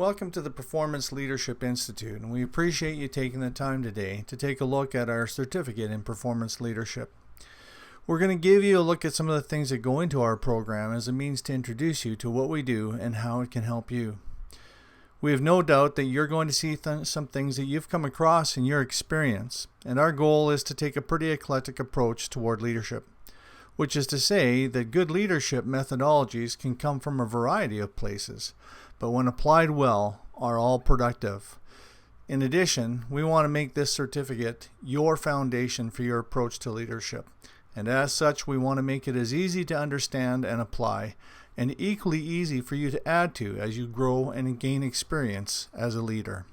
welcome to the Performance Leadership Institute, and we appreciate you taking the time today to take a look at our certificate in performance leadership. We're going to give you a look at some of the things that go into our program as a means to introduce you to what we do and how it can help you. We have no doubt that you're going to see some things that you've come across in your experience, and our goal is to take a pretty eclectic approach toward leadership, which is to say that good leadership methodologies can come from a variety of places, but when applied well, are all productive. In addition, we want to make this certificate your foundation for your approach to leadership, and as such, we want to make it as easy to understand and apply, and equally easy for you to add to as you grow and gain experience as a leader.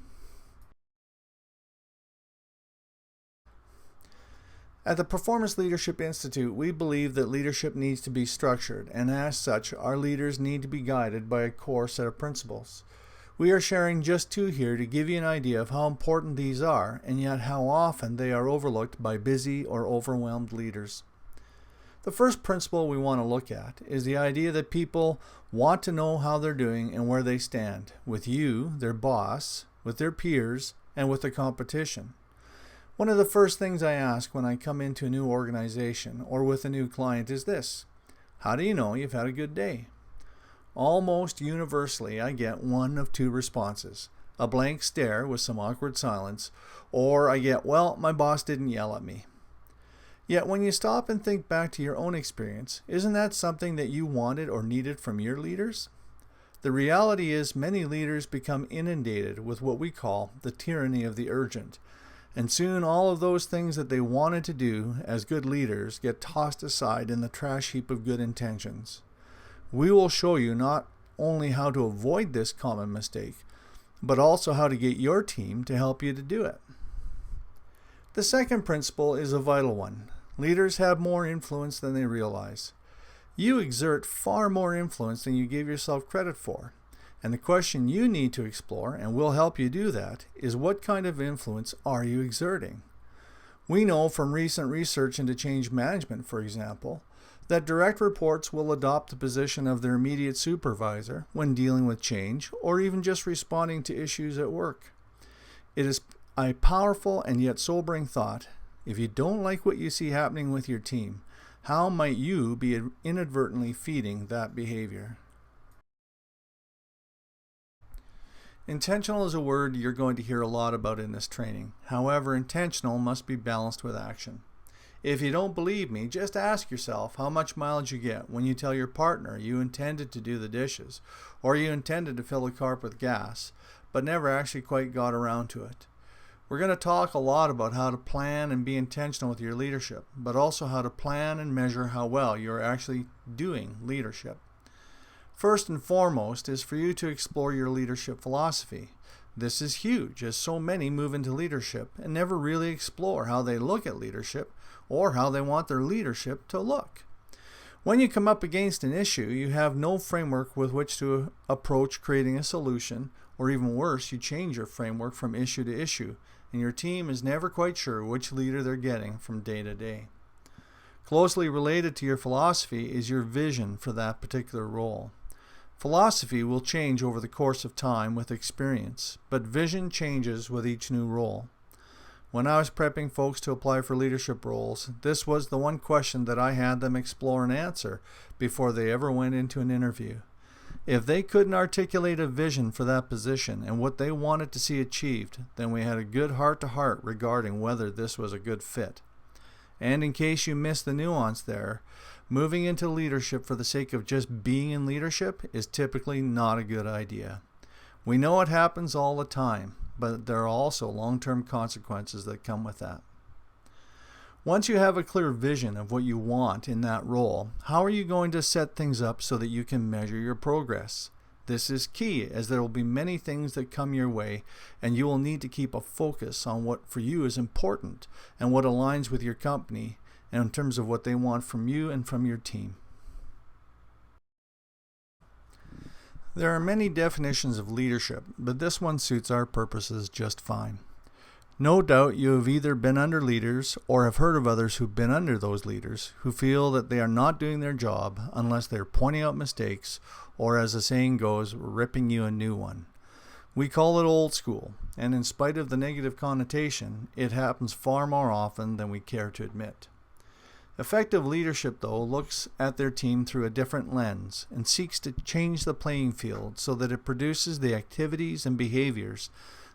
At the Performance Leadership Institute, we believe that leadership needs to be structured, and as such, our leaders need to be guided by a core set of principles. We are sharing just two here to give you an idea of how important these are, and yet how often they are overlooked by busy or overwhelmed leaders. The first principle we want to look at is the idea that people want to know how they're doing and where they stand, with you, their boss, with their peers, and with the competition. One of the first things I ask when I come into a new organization or with a new client is this: how do you know you've had a good day? Almost universally, I get one of two responses: a blank stare with some awkward silence, or I get, well, my boss didn't yell at me. Yet when you stop and think back to your own experience, isn't that something that you wanted or needed from your leaders? The reality is many leaders become inundated with what we call the tyranny of the urgent. And soon all of those things that they wanted to do as good leaders get tossed aside in the trash heap of good intentions. We will show you not only how to avoid this common mistake, but also how to get your team to help you to do it. The second principle is a vital one. Leaders have more influence than they realize. You exert far more influence than you give yourself credit for. And the question you need to explore, and we'll help you do that, is what kind of influence are you exerting? We know from recent research into change management, for example, that direct reports will adopt the position of their immediate supervisor when dealing with change or even just responding to issues at work. It is a powerful and yet sobering thought. If you don't like what you see happening with your team, how might you be inadvertently feeding that behavior? Intentional is a word you're going to hear a lot about in this training. However, intentional must be balanced with action. If you don't believe me, just ask yourself how much mileage you get when you tell your partner you intended to do the dishes, or you intended to fill the car with gas, but never actually quite got around to it. We're going to talk a lot about how to plan and be intentional with your leadership, but also how to plan and measure how well you're actually doing leadership. First and foremost is for you to explore your leadership philosophy. This is huge, as so many move into leadership and never really explore how they look at leadership or how they want their leadership to look. When you come up against an issue, you have no framework with which to approach creating a solution, or even worse, you change your framework from issue to issue, and your team is never quite sure which leader they're getting from day to day. Closely related to your philosophy is your vision for that particular role. Philosophy will change over the course of time with experience, but vision changes with each new role. When I was prepping folks to apply for leadership roles, this was the one question that I had them explore and answer before they ever went into an interview. If they couldn't articulate a vision for that position and what they wanted to see achieved, then we had a good heart-to-heart regarding whether this was a good fit. And in case you missed the nuance there, moving into leadership for the sake of just being in leadership is typically not a good idea. We know it happens all the time, but there are also long-term consequences that come with that. Once you have a clear vision of what you want in that role, how are you going to set things up so that you can measure your progress? This is key, as there will be many things that come your way, and you will need to keep a focus on what for you is important and what aligns with your company and in terms of what they want from you and from your team. There are many definitions of leadership, but this one suits our purposes just fine. No doubt you have either been under leaders or have heard of others who've been under those leaders who feel that they are not doing their job unless they're pointing out mistakes or, as the saying goes, ripping you a new one. We call it old school, and in spite of the negative connotation, it happens far more often than we care to admit. Effective leadership, though, looks at their team through a different lens and seeks to change the playing field so that it produces the activities and behaviors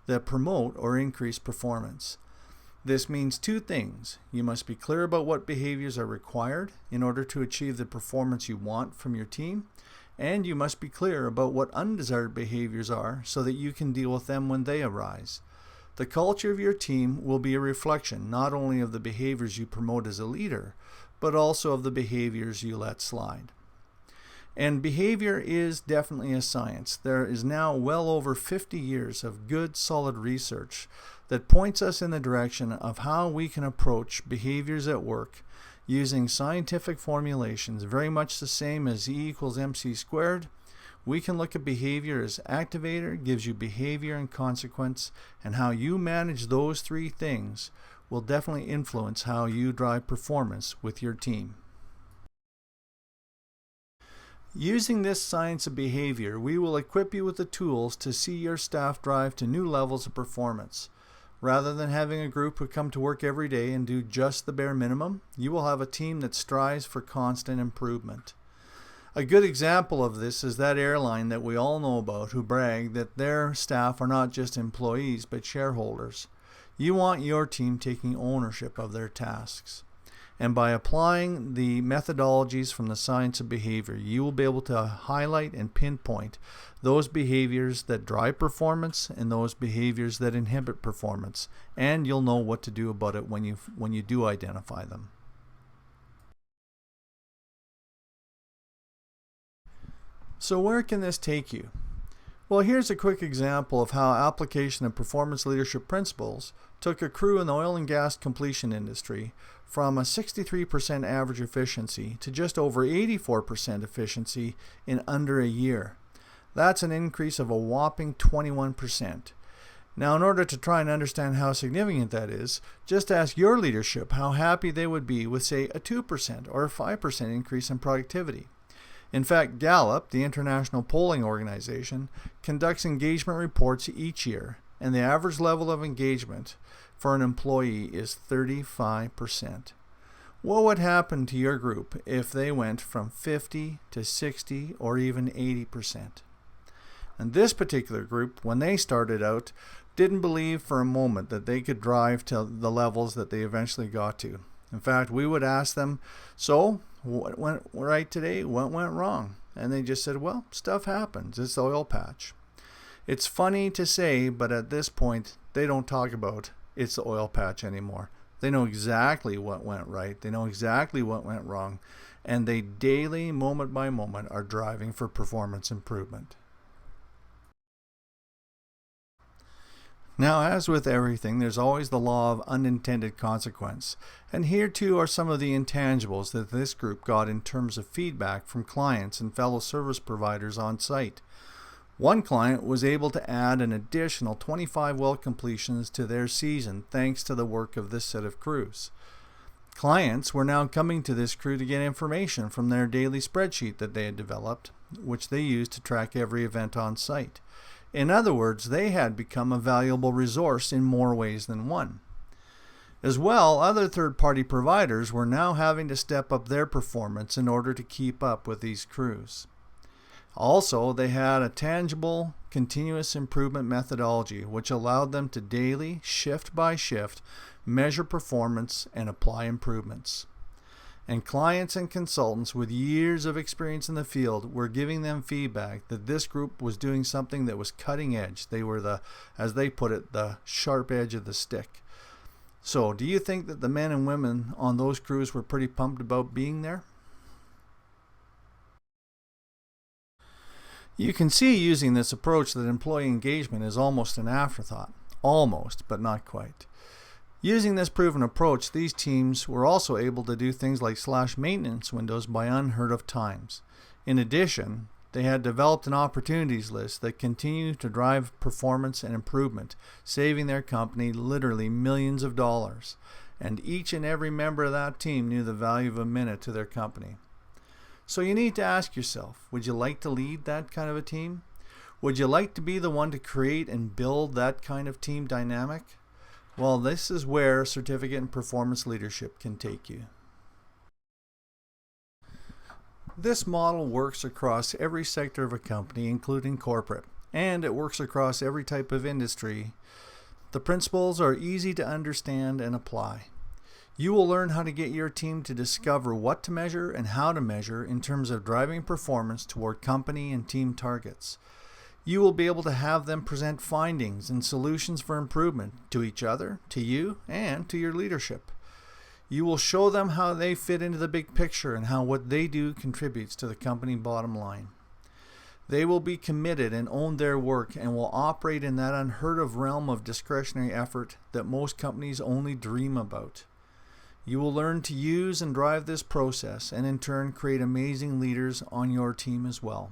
that promote or increase performance. This means two things. You must be clear about what behaviors are required in order to achieve the performance you want from your team, and you must be clear about what undesired behaviors are so that you can deal with them when they arise. The culture of your team will be a reflection not only of the behaviors you promote as a leader, but also of the behaviors you let slide. And behavior is definitely a science. There is now well over 50 years of good, solid research that points us in the direction of how we can approach behaviors at work using scientific formulations, very much the same as E equals MC squared. We can look at behavior as activator, gives you behavior and consequence, and how you manage those three things will definitely influence how you drive performance with your team. Using this science of behavior, we will equip you with the tools to see your staff drive to new levels of performance. Rather than having a group who come to work every day and do just the bare minimum, you will have a team that strives for constant improvement. A good example of this is that airline that we all know about who brag that their staff are not just employees but shareholders. You want your team taking ownership of their tasks. And by applying the methodologies from the science of behavior, you will be able to highlight and pinpoint those behaviors that drive performance and those behaviors that inhibit performance, and you'll know what to do about it when you do identify them. So where can this take you? Well, here's a quick example of how application of performance leadership principles took a crew in the oil and gas completion industry from a 63% average efficiency to just over 84% efficiency in under a year. That's an increase of a whopping 21%. Now, in order to try and understand how significant that is, just ask your leadership how happy they would be with, say, a 2% or a 5% increase in productivity. In fact, Gallup, the international polling organization, conducts engagement reports each year, and the average level of engagement for an employee is 35%. What would happen to your group if they went from 50 to 60 or even 80%? And this particular group, when they started out, didn't believe for a moment that they could drive to the levels that they eventually got to. In fact, we would ask them, so what went right today? What went wrong? And they just said, well, stuff happens. It's the oil patch. It's funny to say, but at this point, they don't talk about it's the oil patch anymore. They know exactly what went right. They know exactly what went wrong. And they daily, moment by moment, are driving for performance improvement. Now, as with everything, there's always the law of unintended consequence. And here too are some of the intangibles that this group got in terms of feedback from clients and fellow service providers on site. One client was able to add an additional 25 well completions to their season thanks to the work of this set of crews. Clients were now coming to this crew to get information from their daily spreadsheet that they had developed, which they used to track every event on site. In other words, they had become a valuable resource in more ways than one. As well, other third-party providers were now having to step up their performance in order to keep up with these crews. Also, they had a tangible, continuous improvement methodology which allowed them to daily, shift by shift, measure performance and apply improvements. And clients and consultants with years of experience in the field were giving them feedback that this group was doing something that was cutting edge. They were the, as they put it, the sharp edge of the stick. So, do you think that the men and women on those crews were pretty pumped about being there? You can see using this approach that employee engagement is almost an afterthought. Almost, but not quite. Using this proven approach, these teams were also able to do things like slash maintenance windows by unheard of times. In addition, they had developed an opportunities list that continued to drive performance and improvement, saving their company literally millions of dollars. And each and every member of that team knew the value of a minute to their company. So you need to ask yourself, would you like to lead that kind of a team? Would you like to be the one to create and build that kind of team dynamic? Well, this is where Certificate in Performance Leadership can take you. This model works across every sector of a company, including corporate, and it works across every type of industry. The principles are easy to understand and apply. You will learn how to get your team to discover what to measure and how to measure in terms of driving performance toward company and team targets. You will be able to have them present findings and solutions for improvement to each other, to you, and to your leadership. You will show them how they fit into the big picture and how what they do contributes to the company bottom line. They will be committed and own their work and will operate in that unheard of realm of discretionary effort that most companies only dream about. You will learn to use and drive this process and in turn create amazing leaders on your team as well.